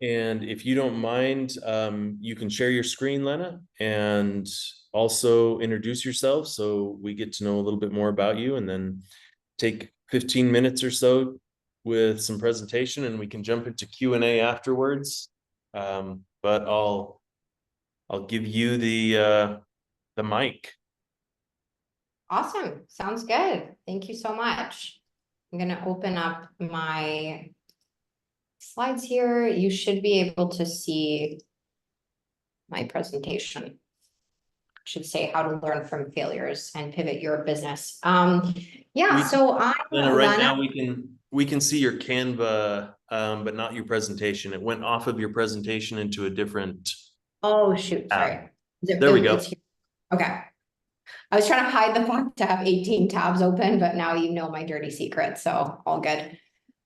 And if you don't mind, you can share your screen, Lena, and also introduce yourself so we get to know a little bit more about you, and then take 15 minutes or so with some presentation, and we can jump into Q&A afterwards. But I'll give you the mic. Awesome. Sounds good. Thank you so much. I'm going to open up my slides here. You should be able to see my presentation. Should say how to learn from failures and pivot your business. So I'm Lena, right now Lena. we can see your Canva, but not your presentation. It went off of your presentation into a different Oh, shoot. tab. Sorry. There we go. It's here. Okay. I was trying to hide the fact to have 18 tabs open, but now you know my dirty secret. So all good.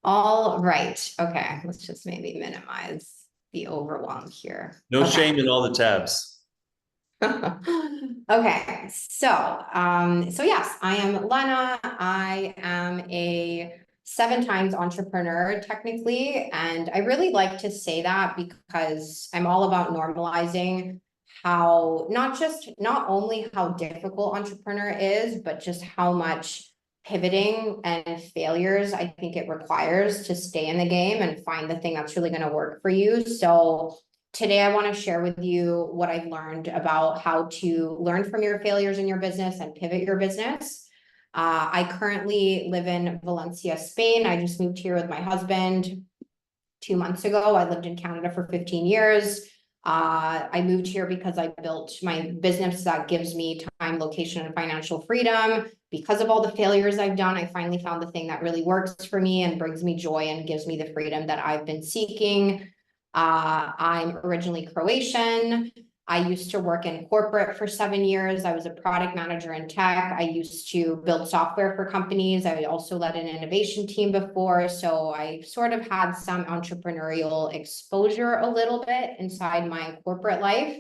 All right. Okay. Let's just maybe minimize the overwhelm here. No Okay. shame in all the tabs. Okay, so yes, I am Lena. I am a 7 times entrepreneur technically, and I really like to say that because I'm all about normalizing how not only how difficult entrepreneur is, but just how much pivoting and failures I think it requires to stay in the game and find the thing that's really going to work for you. So today, I want to share with you what I've learned about how to learn from your failures in your business and pivot your business. I currently live in Valencia, Spain. I just moved here with my husband 2 months ago. I lived in Canada for 15 years. I moved here because I built my business that gives me time, location, and financial freedom. Because of all the failures I've done, I finally found the thing that really works for me and brings me joy and gives me the freedom that I've been seeking. I'm originally Croatian. I used to work in corporate for 7 years. I was a product manager in tech. I used to build software for companies. I also led an innovation team before. So I sort of had some entrepreneurial exposure a little bit inside my corporate life.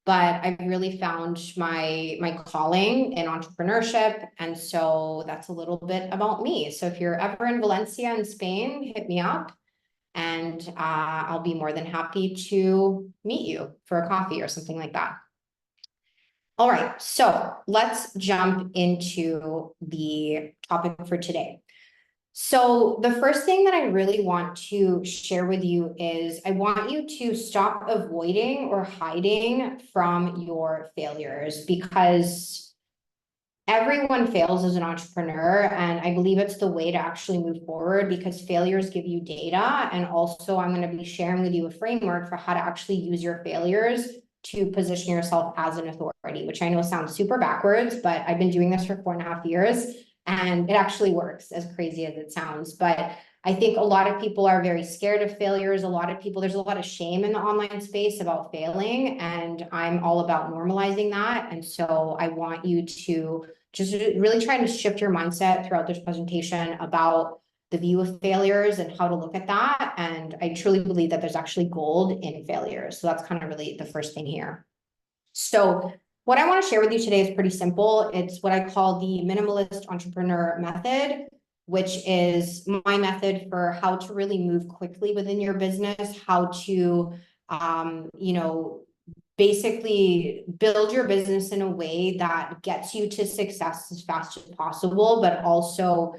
But I really found my calling in entrepreneurship. And so that's a little bit about me. So if you're ever in Valencia in Spain, hit me up. And I'll be more than happy to meet you for a coffee or something like that. All right, so let's jump into the topic for today. So the first thing that I really want to share with you is I want you to stop avoiding or hiding from your failures, because everyone fails as an entrepreneur, and I believe it's the way to actually move forward, because failures give you data. And also I'm going to be sharing with you a framework for how to actually use your failures to position yourself as an authority, which I know sounds super backwards, but I've been doing this for 4.5 years and it actually works, as crazy as it sounds. But I think a lot of people are very scared of failures. There's a lot of shame in the online space about failing, and I'm all about normalizing that. And so I want you to just really try to shift your mindset throughout this presentation about the view of failures and how to look at that. And I truly believe that there's actually gold in failures. So that's kind of really the first thing here. So what I want to share with you today is pretty simple. It's what I call the minimalist entrepreneur method, which is my method for how to really move quickly within your business, how to, basically build your business in a way that gets you to success as fast as possible, but also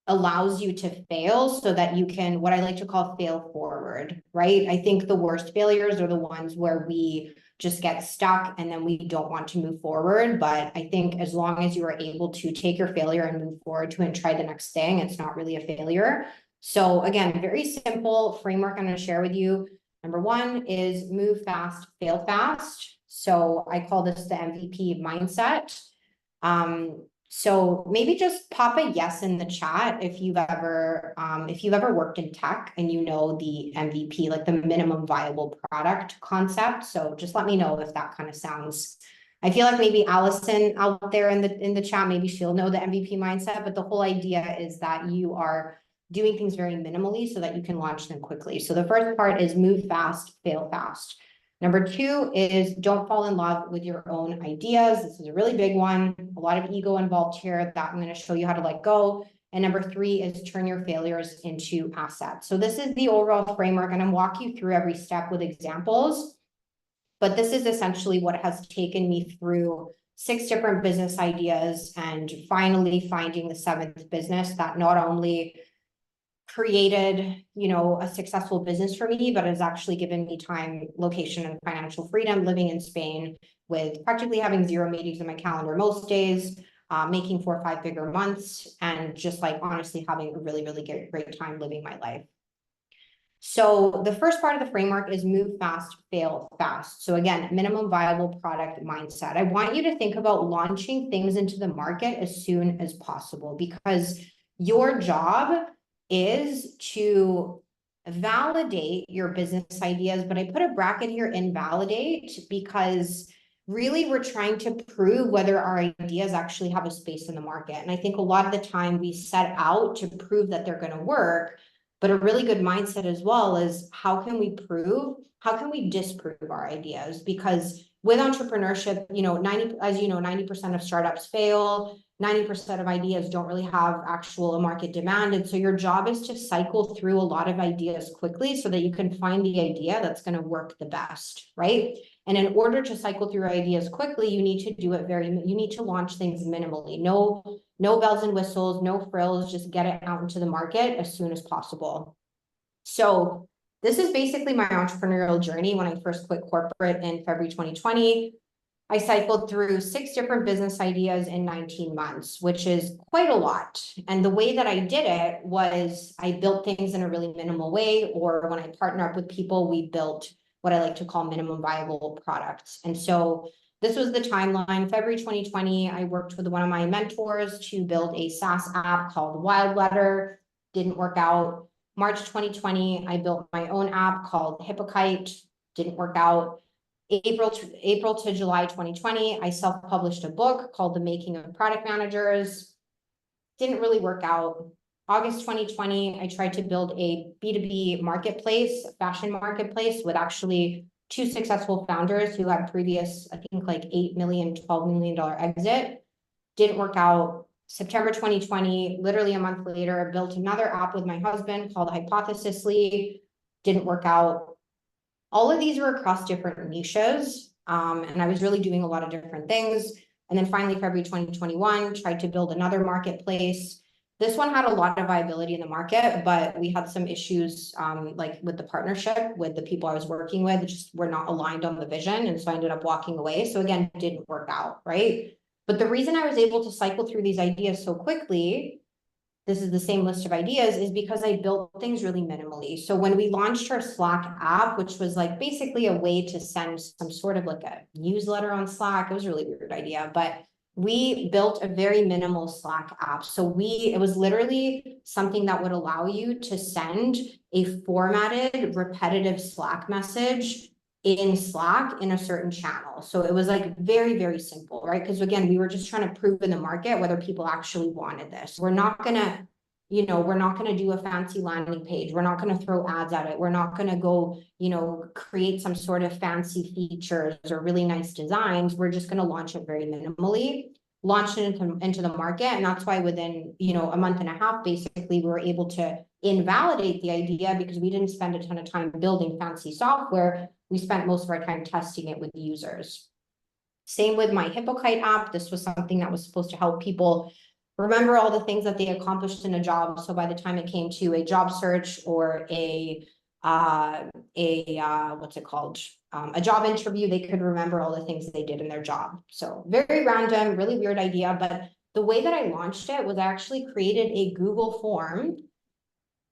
allows you to fail so that you can, what I like to call, fail forward, right? I think the worst failures are the ones where we just get stuck and then we don't want to move forward. But I think as long as you are able to take your failure and move forward to and try the next thing, it's not really a failure. So again, very simple framework I'm going to share with you. Number one is move fast, fail fast. So I call this the MVP mindset. So maybe just pop a yes in the chat if you've ever worked in tech and you know the MVP, like the minimum viable product concept. So just let me know if that kind of sounds. I feel like maybe Allison out there in the chat, maybe she'll know the MVP mindset, but the whole idea is that you are doing things very minimally so that you can launch them quickly. So the first part is move fast, fail fast. Number two is don't fall in love with your own ideas. This is a really big one. A lot of ego involved here that I'm going to show you how to let go. And number 3 is turn your failures into assets. So this is the overall framework, and I'm walking you through every step with examples. But this is essentially what has taken me through 6 different business ideas and finally finding the 7th business that not only created, a successful business for me, but has actually given me time, location, and financial freedom living in Spain with practically having 0 meetings in my calendar most days, making 4 or 5 figure months, and just like honestly having a really, really great time living my life. So the first part of the framework is move fast, fail fast. So again, minimum viable product mindset. I want you to think about launching things into the market as soon as possible, because your job is to validate your business ideas. But I put a bracket here, invalidate, because really we're trying to prove whether our ideas actually have a space in the market. And I think a lot of the time we set out to prove that they're going to work. But a really good mindset as well is how can we disprove our ideas? Because with entrepreneurship, 90% of startups fail, 90% of ideas don't really have actual market demand. And so your job is to cycle through a lot of ideas quickly so that you can find the idea that's going to work the best, right? And in order to cycle through ideas quickly, you need to launch things minimally. No bells and whistles, no frills, just get it out into the market as soon as possible. So this is basically my entrepreneurial journey. When I first quit corporate in February 2020, I cycled through 6 different business ideas in 19 months, which is quite a lot. And the way that I did it was I built things in a really minimal way, or when I partner up with people, we built what I like to call minimum viable products. And so this was the timeline. February 2020, I worked with one of my mentors to build a SaaS app called Wild Letter. Didn't work out. March 2020, I built my own app called Hippokite. Didn't work out. April to July 2020, I self-published a book called The Making of Product Managers. Didn't really work out. August 2020, I tried to build a B2B marketplace, fashion marketplace, with actually 2 successful founders who had previous, I think like $8 million, $12 million exit. Didn't work out. September 2020, literally a month later, I built another app with my husband called Hypothesisly. Didn't work out. All of these were across different niches, and I was really doing a lot of different things. And then finally, February 2021, tried to build another marketplace. This one had a lot of viability in the market, but we had some issues like with the partnership with the people I was working with, just were not aligned on the vision. And so I ended up walking away. So again, it didn't work out, right? But the reason I was able to cycle through these ideas so quickly, this is the same list of ideas, is because I built things really minimally. So when we launched our Slack app, which was like basically a way to send some sort of like a newsletter on Slack, it was a really weird idea, but we built a very minimal Slack app. So it was literally something that would allow you to send a formatted, repetitive Slack message in Slack in a certain channel. So it was like very, very simple, right? Because again, we were just trying to prove in the market whether people actually wanted this. We're not gonna do a fancy landing page. We're not going to throw ads at it. We're not going to go, create some sort of fancy features or really nice designs. We're just going to launch it very minimally, launch it into the market. And that's why within, a month and a half, basically, we were able to invalidate the idea because we didn't spend a ton of time building fancy software. We spent most of our time testing it with users. Same with my Hippokite app. This was something that was supposed to help people remember all the things that they accomplished in a job. So by the time it came to a job search or a job interview, they could remember all the things they did in their job. So very random, really weird idea. But the way that I launched it was I actually created a Google form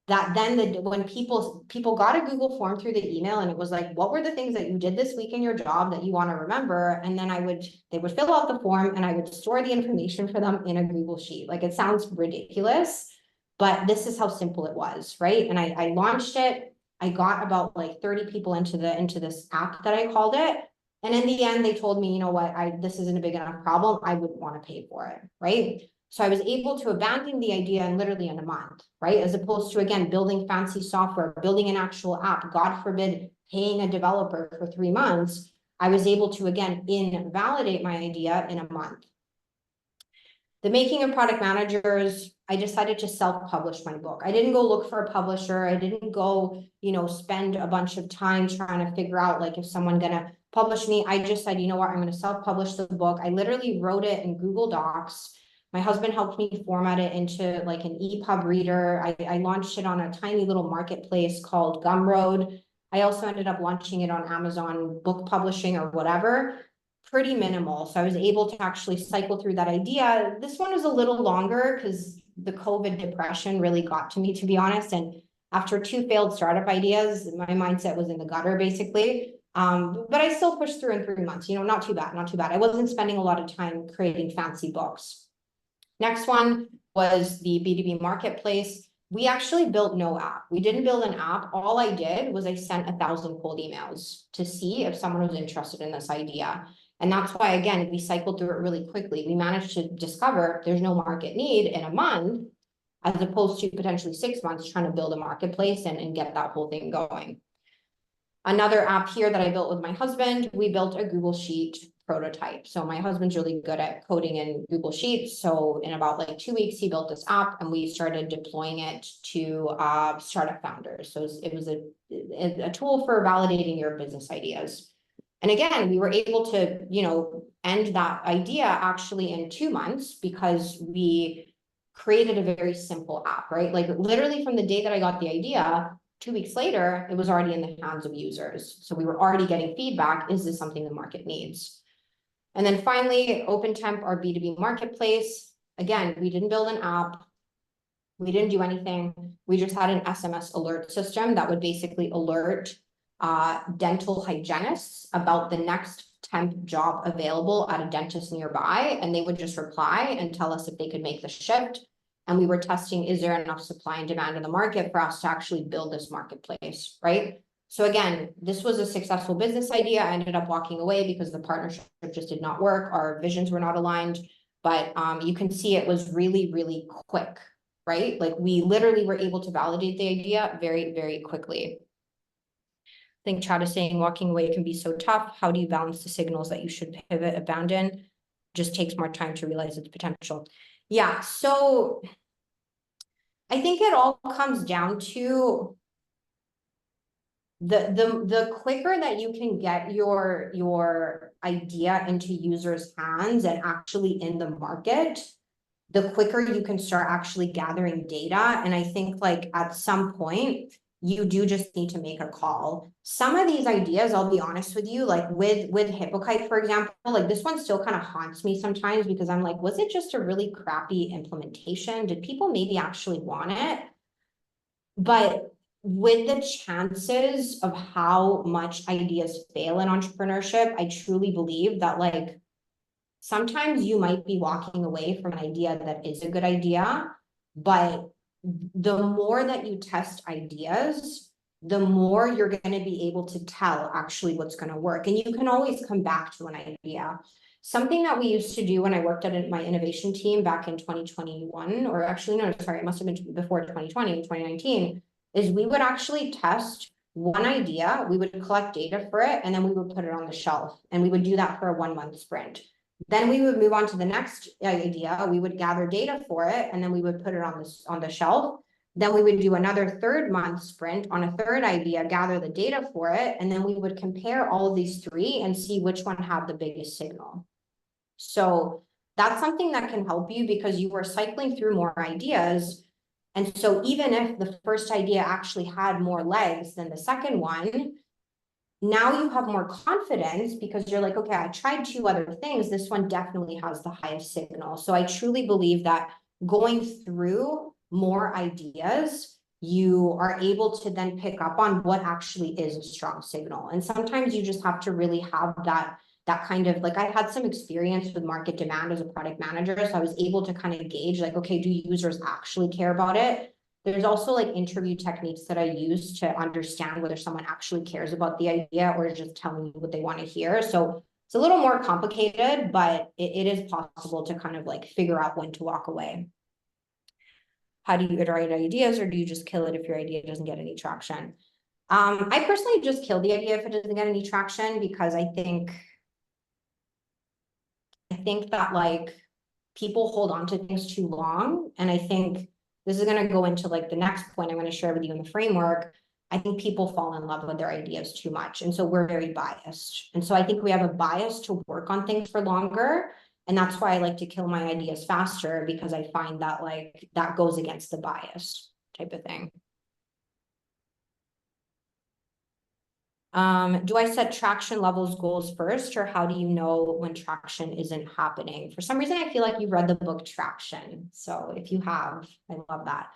that then when people got a Google form through the email, and it was like, what were the things that you did this week in your job that you want to remember? And then they would fill out the form and I would store the information for them in a Google sheet. Like, it sounds ridiculous, but this is how simple it was, right? And I launched it. I got about like 30 people into this app that I called it. And in the end, they told me, you know what, this isn't a big enough problem. I wouldn't want to pay for it, right? So I was able to abandon the idea literally in a month, right? As opposed to, again, building fancy software, building an actual app, God forbid, paying a developer for 3 months. I was able to, again, invalidate my idea in a month. The Making of Product Managers, I decided to self-publish my book. I didn't go look for a publisher. I didn't go, spend a bunch of time trying to figure out like if someone gonna publish me. I just said, you know what, I'm gonna self-publish the book. I literally wrote it in Google Docs. My husband helped me format it into like an EPUB reader. I launched it on a tiny little marketplace called Gumroad. I also ended up launching it on Amazon book publishing or whatever. Pretty minimal. So I was able to actually cycle through that idea. This one was a little longer because the COVID depression really got to me, to be honest. And after 2 failed startup ideas, my mindset was in the gutter, basically. But I still pushed through in 3 months, not too bad, not too bad. I wasn't spending a lot of time creating fancy books. Next one was the B2B marketplace. We actually built no app. We didn't build an app. All I did was I sent 1,000 cold emails to see if someone was interested in this idea. And that's why, again, we cycled through it really quickly. We managed to discover there's no market need in a month, as opposed to potentially 6 months trying to build a marketplace and get that whole thing going. Another app here that I built with my husband, we built a Google Sheet prototype. So my husband's really good at coding in Google Sheets. So in about like 2 weeks, he built this app and we started deploying it to startup founders. So it was a tool for validating your business ideas. And again, we were able to, end that idea actually in 2 months because we created a very simple app, right? Like literally from the day that I got the idea, 2 weeks later, it was already in the hands of users. So we were already getting feedback. Is this something the market needs? And then finally, OpenTemp, our B2B marketplace. Again, we didn't build an app. We didn't do anything. We just had an SMS alert system that would basically alert dental hygienists about the next temp job available at a dentist nearby. And they would just reply and tell us if they could make the shift. And we were testing, is there enough supply and demand in the market for us to actually build this marketplace, right? So again, this was a successful business idea. I ended up walking away because the partnership just did not work. Our visions were not aligned, but you can see it was really, really quick, right? Like we literally were able to validate the idea very, very quickly. I think Chad is saying walking away can be so tough. How do you balance the signals that you should pivot, abandon? Just takes more time to realize its potential. Yeah, so I think it all comes down to the quicker that you can get your idea into users' hands and actually in the market, the quicker you can start actually gathering data. And I think like at some point, you do just need to make a call. Some of these ideas, I'll be honest with you, like with Hippokite, for example, like this one still kind of haunts me sometimes because I'm like, was it just a really crappy implementation? Did people maybe actually want it? But with the chances of how much ideas fail in entrepreneurship, I truly believe that like sometimes you might be walking away from an idea that is a good idea, but the more that you test ideas, the more you're going to be able to tell actually what's going to work. And you can always come back to an idea. Something that we used to do when I worked at my innovation team back in 2021, or actually, no, sorry, it must have been before 2020, 2019, is we would actually test one idea, we would collect data for it, and then we would put it on the shelf. And we would do that for a 1-month sprint. Then we would move on to the next idea. We would gather data for it, and then we would put it on the shelf. Then we would do another 3rd-month sprint on a 3rd idea, gather the data for it, and then we would compare all of these 3 and see which one had the biggest signal. So that's something that can help you because you are cycling through more ideas. And so even if the first idea actually had more legs than the second one, now you have more confidence because you're like, okay, I tried 2 other things. This one definitely has the highest signal. So I truly believe that going through more ideas, you are able to then pick up on what actually is a strong signal. And sometimes you just have to really have that kind of like, I had some experience with market demand as a product manager. So I was able to kind of gauge like, okay, do users actually care about it? There's also like interview techniques that I use to understand whether someone actually cares about the idea or is just telling you what they want to hear. So it's a little more complicated, but it is possible to kind of like figure out when to walk away. How do you iterate ideas, or do you just kill it if your idea doesn't get any traction? I personally just kill the idea if it doesn't get any traction because I think that like people hold on to things too long. And I think this is going to go into like the next point I'm going to share with you in the framework. I think people fall in love with their ideas too much. And so we're very biased. And so I think we have a bias to work on things for longer. And that's why I like to kill my ideas faster, because I find that like that goes against the bias type of thing. Do I set traction levels goals first, or how do you know when traction isn't happening? For some reason, I feel like you've read the book Traction. So if you have, I love that.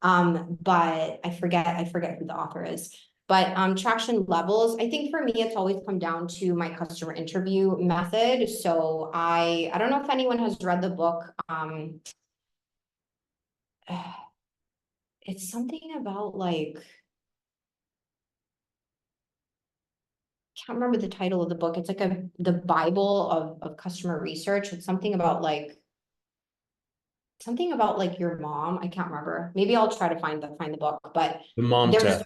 But I forget who the author is. But traction levels, I think for me, it's always come down to my customer interview method. So I don't know if anyone has read the book. It's something about like, can't remember the title of the book. It's like the Bible of customer research. It's something about like your mom. I can't remember. Maybe I'll try to find the book, but The mom there's test.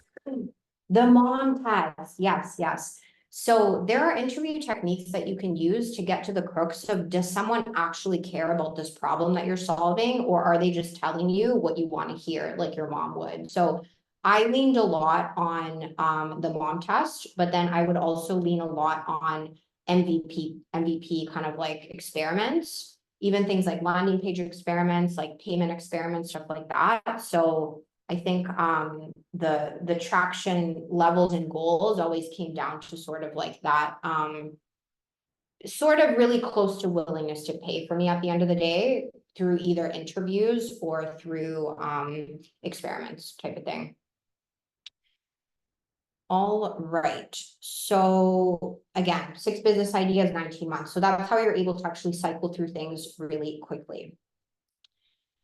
the mom test. Yes, yes. So there are interview techniques that you can use to get to the crux of, does someone actually care about this problem that you're solving, or are they just telling you what you want to hear, like your mom would? So I leaned a lot on the mom test, but then I would also lean a lot on MVP kind of like experiments, even things like landing page experiments, like payment experiments, stuff like that. So I think the traction levels and goals always came down to sort of like that, sort of really close to willingness to pay for me at the end of the day, through either interviews or through experiments type of thing. All right. So again, 6 business ideas, 19 months. So that's how you're able to actually cycle through things really quickly.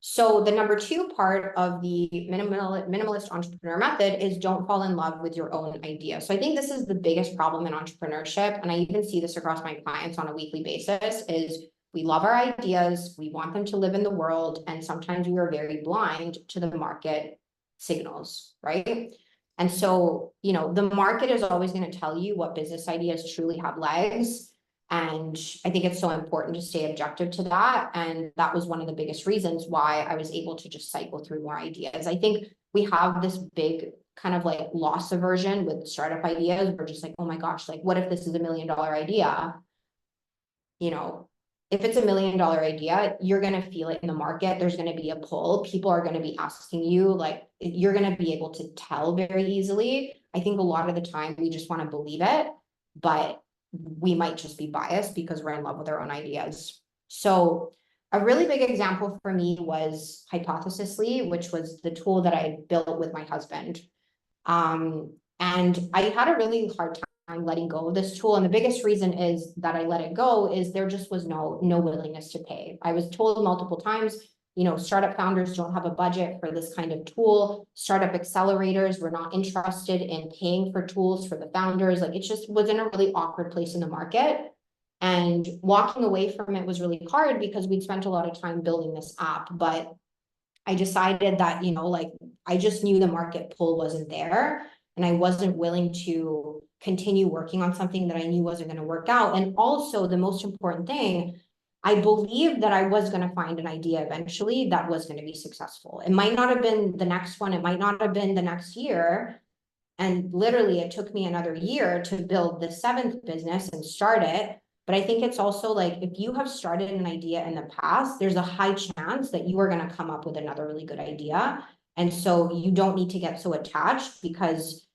So the number 2 part of the minimalist entrepreneur method is don't fall in love with your own idea. So I think this is the biggest problem in entrepreneurship. And I even see this across my clients on a weekly basis is we love our ideas. We want them to live in the world. And sometimes we are very blind to the market signals, right? And so, you know, the market is always going to tell you what business ideas truly have legs. And I think it's so important to stay objective to that. And that was one of the biggest reasons why I was able to just cycle through more ideas. I think we have this big kind of like loss aversion with startup ideas. We're just like, oh my gosh, like what if this is $1 million idea? You know, if it's $1 million idea, you're going to feel it in the market. There's going to be a pull. People are going to be asking you, like, you're going to be able to tell very easily. I think a lot of the time we just want to believe it, but we might just be biased because we're in love with our own ideas. So a really big example for me was Hypothesisly, which was the tool that I built with my husband. And I had a really hard time letting go of this tool. And the biggest reason is that I let it go is there just was no willingness to pay. I was told multiple times, you know, startup founders don't have a budget for this kind of tool. Startup accelerators were not interested in paying for tools for the founders. Like it just was in a really awkward place in the market. And walking away from it was really hard because we'd spent a lot of time building this app. But I decided that, you know, like I just knew the market pull wasn't there. And I wasn't willing to continue working on something that I knew wasn't going to work out. And also the most important thing, I believed that I was going to find an idea eventually that was going to be successful. It might not have been the next one. It might not have been the next year. And literally it took me another year to build the 7th business and start it. But I think it's also like, if you have started an idea in the past, there's a high chance that you are going to come up with another really good idea. And so you don't need to get so attached, because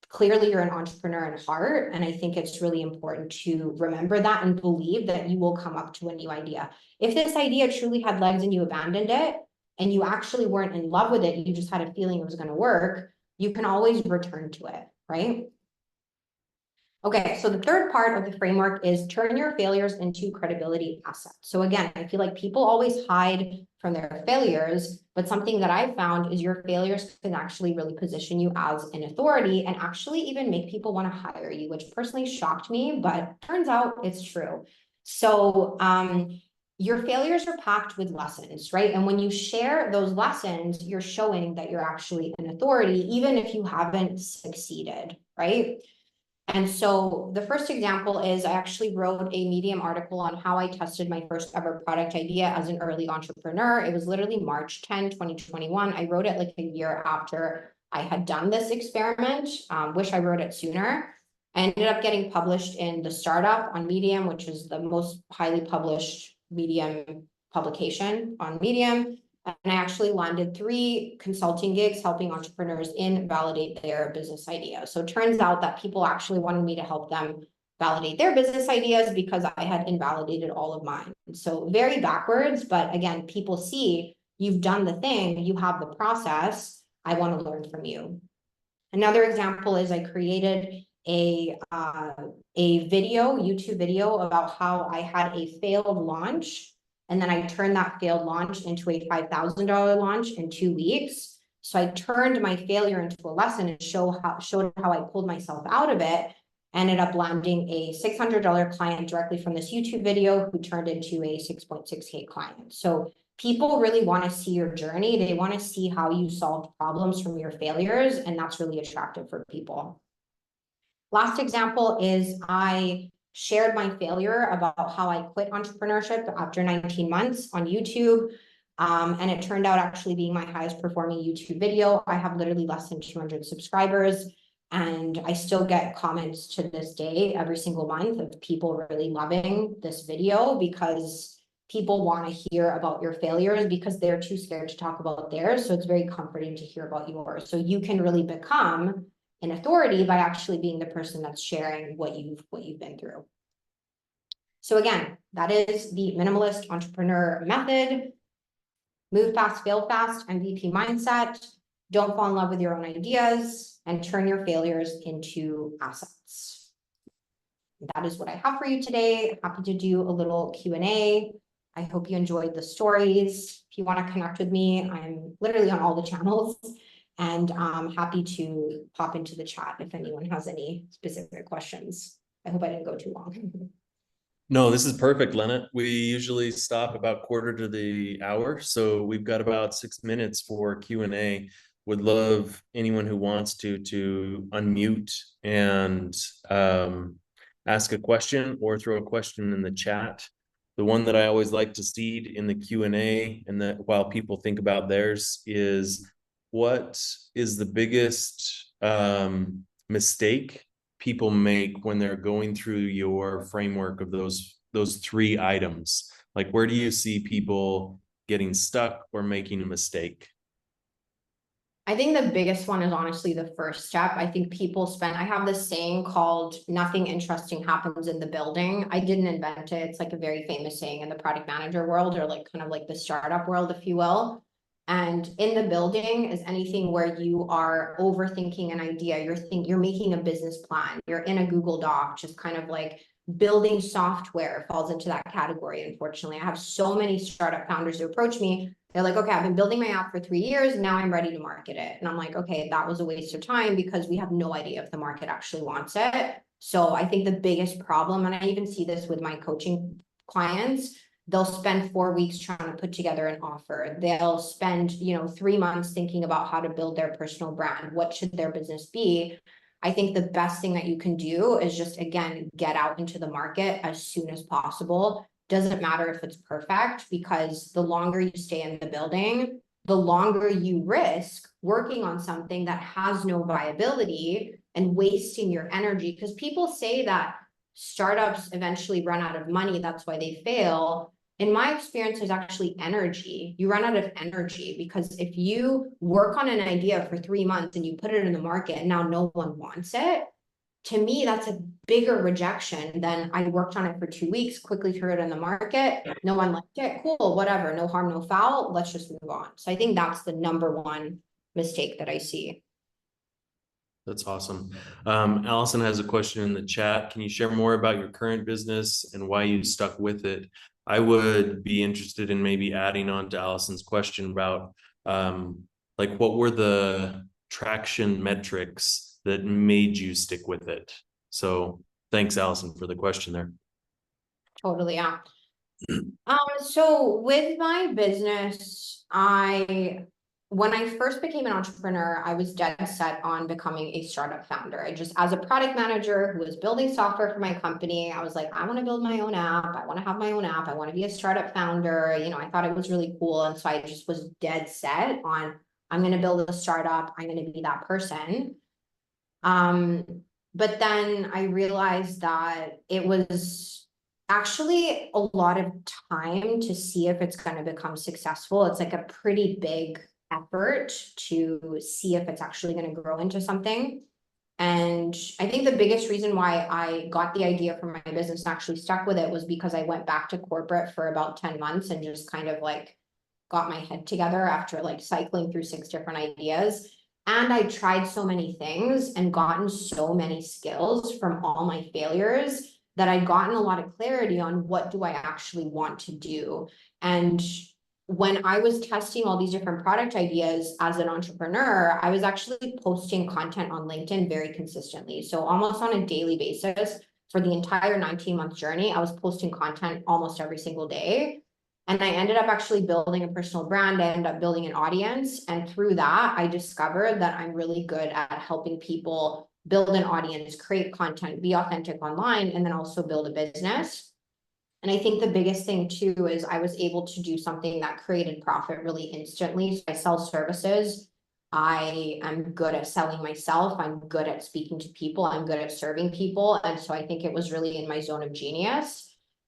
clearly you're an entrepreneur in heart. And I think it's really important to remember that and believe that you will come up to a new idea. If this idea truly had legs and you abandoned it and you actually weren't in love with it, you just had a feeling it was going to work, you can always return to it, right? Okay, so the third part of the framework is turn your failures into credibility assets. So again, I feel like people always hide from their failures, but something that I've found is your failures can actually really position you as an authority and actually even make people want to hire you, which personally shocked me, but turns out it's true. So your failures are packed with lessons, right? And when you share those lessons, you're showing that you're actually an authority, even if you haven't succeeded, right? And so the first example is I actually wrote a Medium article on how I tested my first ever product idea as an early entrepreneur. It was literally March 10, 2021. I wrote it like a year after I had done this experiment. Wish I wrote it sooner. I ended up getting published in The Startup on Medium, which is the most highly published Medium publication on Medium. And I actually landed 3 consulting gigs helping entrepreneurs validate their business ideas. So it turns out that people actually wanted me to help them validate their business ideas because I had invalidated all of mine. So very backwards, but again, people see you've done the thing, you have the process, I want to learn from you. Another example is I created a YouTube video about how I had a failed launch. And then I turned that failed launch into a $5,000 launch in 2 weeks. So I turned my failure into a lesson and showed how I pulled myself out of it. Ended up landing a $600 client directly from this YouTube video who turned into a 6.6K client. So people really want to see your journey. They want to see how you solved problems from your failures, and that's really attractive for people. Last example is I shared my failure about how I quit entrepreneurship after 19 months on YouTube. And it turned out actually being my highest performing YouTube video. I have literally less than 200 subscribers, and I still get comments to this day every single month of people really loving this video because people want to hear about your failures because they're too scared to talk about theirs. So it's very comforting to hear about yours. So you can really become an authority by actually being the person that's sharing what you've been through. So again, that is the minimalist entrepreneur method. Move fast, fail fast, MVP mindset. Don't fall in love with your own ideas and turn your failures into assets. That is what I have for you today. Happy to do a little Q&A. I hope you enjoyed the stories. If you want to connect with me, I'm literally on all the channels, and I'm happy to pop into the chat if anyone has any specific questions. I hope I didn't go too long. No, this is perfect, Lena. We usually stop about quarter to the hour, so we've got about 6 minutes for Q&A. Would love anyone who wants to unmute and ask a question or throw a question in the chat. The one that I always like to seed in the Q&A, and that while people think about theirs, is what is the biggest mistake people make when they're going through your framework of those 3 items? Like, where do you see people getting stuck or making a mistake? I think the biggest one is honestly the first step. I think I have this saying called nothing interesting happens in the building. I didn't invent it. It's like a very famous saying in the product manager world, or like kind of like the startup world, if you will. And in the building is anything where you are overthinking an idea. You're making a business plan. You're in a Google Doc, just kind of like building software falls into that category. Unfortunately, I have so many startup founders who approach me. They're like, okay, I've been building my app for 3 years. Now I'm ready to market it. And I'm like, okay, that was a waste of time because we have no idea if the market actually wants it. So I think the biggest problem, and I even see this with my coaching clients, they'll spend 4 weeks trying to put together an offer. They'll spend, 3 months thinking about how to build their personal brand. What should their business be? I think the best thing that you can do is just, again, get out into the market as soon as possible. Doesn't matter if it's perfect, because the longer you stay in the building, the longer you risk working on something that has no viability and wasting your energy. Because people say that startups eventually run out of money, that's why they fail. In my experience, there's actually energy. You run out of energy because if you work on an idea for 3 months and you put it in the market and now no one wants it, to me, that's a bigger rejection than I worked on it for 2 weeks, quickly threw it in the market. No one liked it. Cool, whatever. No harm, no foul. Let's just move on. So I think that's the number one mistake that I see. That's awesome. Allison has a question in the chat. Can you share more about your current business and why you stuck with it? I would be interested in maybe adding on to Allison's question about like, what were the traction metrics that made you stick with it? So thanks, Allison, for the question there. Totally, yeah. So with my business, I when I first became an entrepreneur, I was dead set on becoming a startup founder. I just, as a product manager who was building software for my company, I was like, I want to build my own app. I want to have my own app. I want to be a startup founder. You know, I thought it was really cool. And so I just was dead set on, I'm going to build a startup. I'm going to be that person. Um, but then I realized that it was actually a lot of time to see if it's going to become successful. It's like a pretty big effort to see if it's actually going to grow into something. And I think the biggest reason why I got the idea for my business and actually stuck with it was because I went back to corporate for about 10 months and just kind of like got my head together after like cycling through 6 different ideas. And I tried so many things and gotten so many skills from all my failures that I'd gotten a lot of clarity on what do I actually want to do. And when I was testing all these different product ideas as an entrepreneur, I was actually posting content on LinkedIn very consistently. So almost on a daily basis for the entire 19-month journey, I was posting content almost every single day. And I ended up actually building a personal brand. I ended up building an audience. And through that, I discovered that I'm really good at helping people build an audience, create content, be authentic online, and then also build a business. And I think the biggest thing too is I was able to do something that created profit really instantly. So I sell services. I am good at selling myself. I'm good at speaking to people. I'm good at serving people. And so I think it was really in my zone of genius.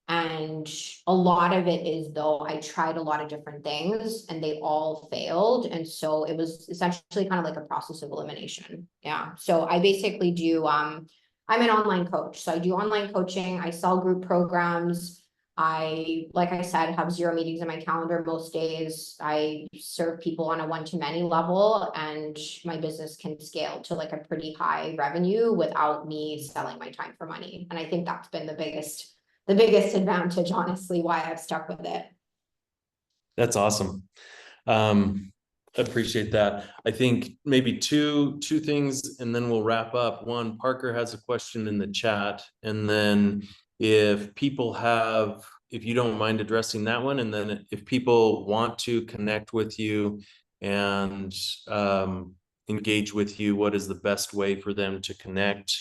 And a lot of it is though I tried a lot of different things and they all failed. And so it was essentially kind of like a process of elimination. Yeah. So I basically do I'm an online coach. So I do online coaching. I sell group programs. I, like I said, have 0 meetings in my calendar most days. I serve people on a one-to-many level, and my business can scale to like a pretty high revenue without me selling my time for money. And I think that's been the biggest advantage, honestly, why I've stuck with it. That's awesome. Appreciate that. I think maybe two things, and then we'll wrap up. One, Parker has a question in the chat, and then if you don't mind addressing that one, and then if people want to connect with you and engage with you, what is the best way for them to connect?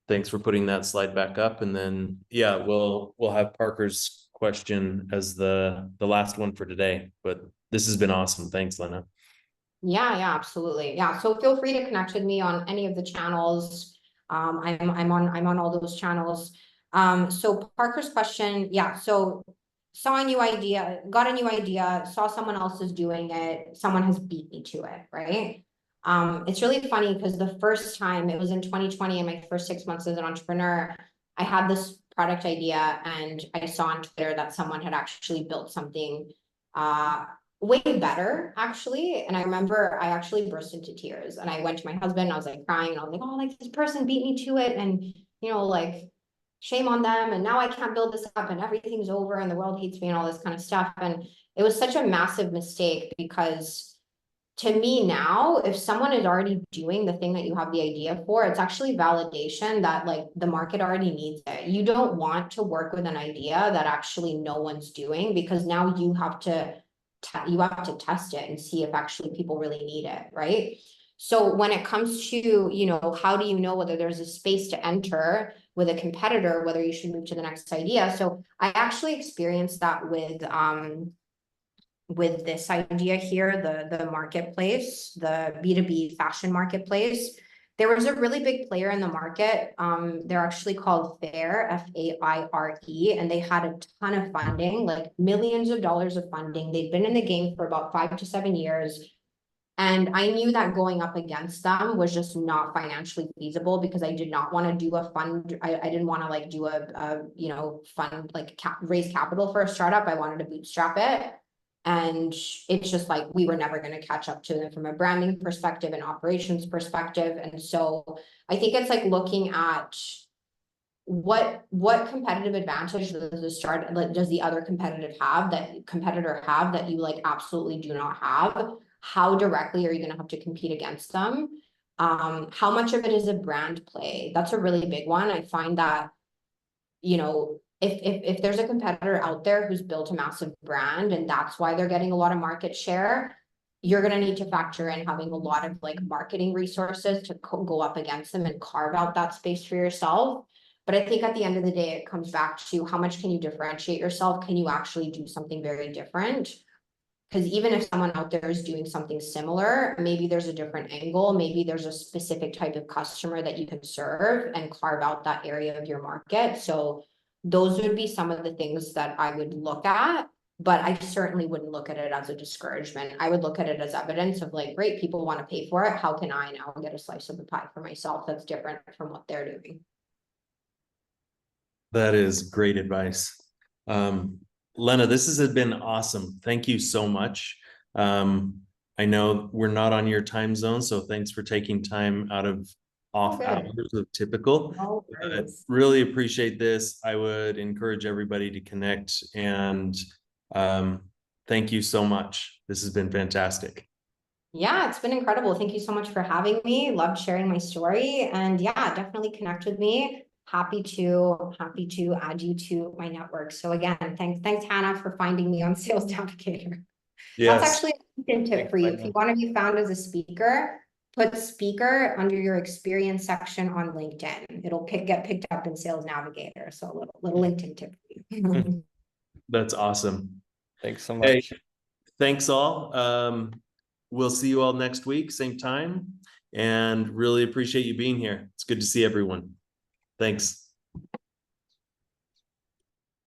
Thanks for putting that slide back up, and then yeah, we'll have Parker's question as the last one for today. But this has been awesome. Thanks, Lena. Yeah, absolutely. Yeah. So feel free to connect with me on any of the channels. I'm on all those channels. So Parker's question, yeah. So saw a new idea, got a new idea, saw someone else is doing it, someone has beat me to it, right? It's really funny because the first time it was in 2020, in my first 6 months as an entrepreneur, I had this product idea and I saw on Twitter that someone had actually built something way better actually. And I remember I actually burst into tears and I went to my husband and I was like crying and I was like, oh, like this person beat me to it. And, you know, like shame on them. And now I can't build this up and everything's over and the world hates me and all this kind of stuff. And it was such a massive mistake because to me now, if someone is already doing the thing that you have the idea for, it's actually validation that like the market already needs it. You don't want to work with an idea that actually no one's doing because now you have to test it and see if actually people really need it, right? So when it comes to, you know, how do you know whether there's a space to enter with a competitor, whether you should move to the next idea? So I actually experienced that with this idea here, the marketplace, the B2B fashion marketplace. There was a really big player in the market. They're actually called Fair, Faire, and they had a ton of funding, like millions of dollars of funding. They've been in the game for about 5 to 7 years. And I knew that going up against them was just not financially feasible because I did not want to do a fund. I didn't want to like do you know, fund, like raise capital for a startup. I wanted to bootstrap it. And it's just like we were never going to catch up to them from a branding perspective and operations perspective. And so I think it's like looking at what competitive advantage does the other competitor have that you like absolutely do not have? How directly are you going to have to compete against them? How much of it is a brand play? That's a really big one. I find that, you know, if there's a competitor out there who's built a massive brand and that's why they're getting a lot of market share, you're gonna need to factor in having a lot of like marketing resources to go up against them and carve out that space for yourself. But I think at the end of the day, it comes back to how much can you differentiate yourself? Can you actually do something very different? Because even if someone out there is doing something similar, maybe there's a different angle, maybe there's a specific type of customer that you can serve and carve out that area of your market. So those would be some of the things that I would look at, but I certainly wouldn't look at it as a discouragement. I would look at it as evidence of like, great, people want to pay for it. How can I now get a slice of the pie for myself that's different from what they're doing? That is great advice. Lena, this has been awesome. Thank you so much. I know we're not on your time zone, so thanks for taking time out of off hours of typical. No worries. Really appreciate this. I would encourage everybody to connect, and thank you so much. This has been fantastic. Yeah, it's been incredible. Thank you so much for having me. Loved sharing my story. And yeah, definitely connect with me. Happy to add you to my network. So again, thanks Hannah for finding me on Sales Navigator. That's Yes. actually a LinkedIn tip for you. If you want to be found as a speaker, put speaker under your experience section on LinkedIn. It'll get picked up in Sales Navigator. So a little LinkedIn tip for you. That's awesome. Thanks so Hey, much. thanks all. We'll see you all next week, same time, and really appreciate you being here. It's good to see everyone. Thanks.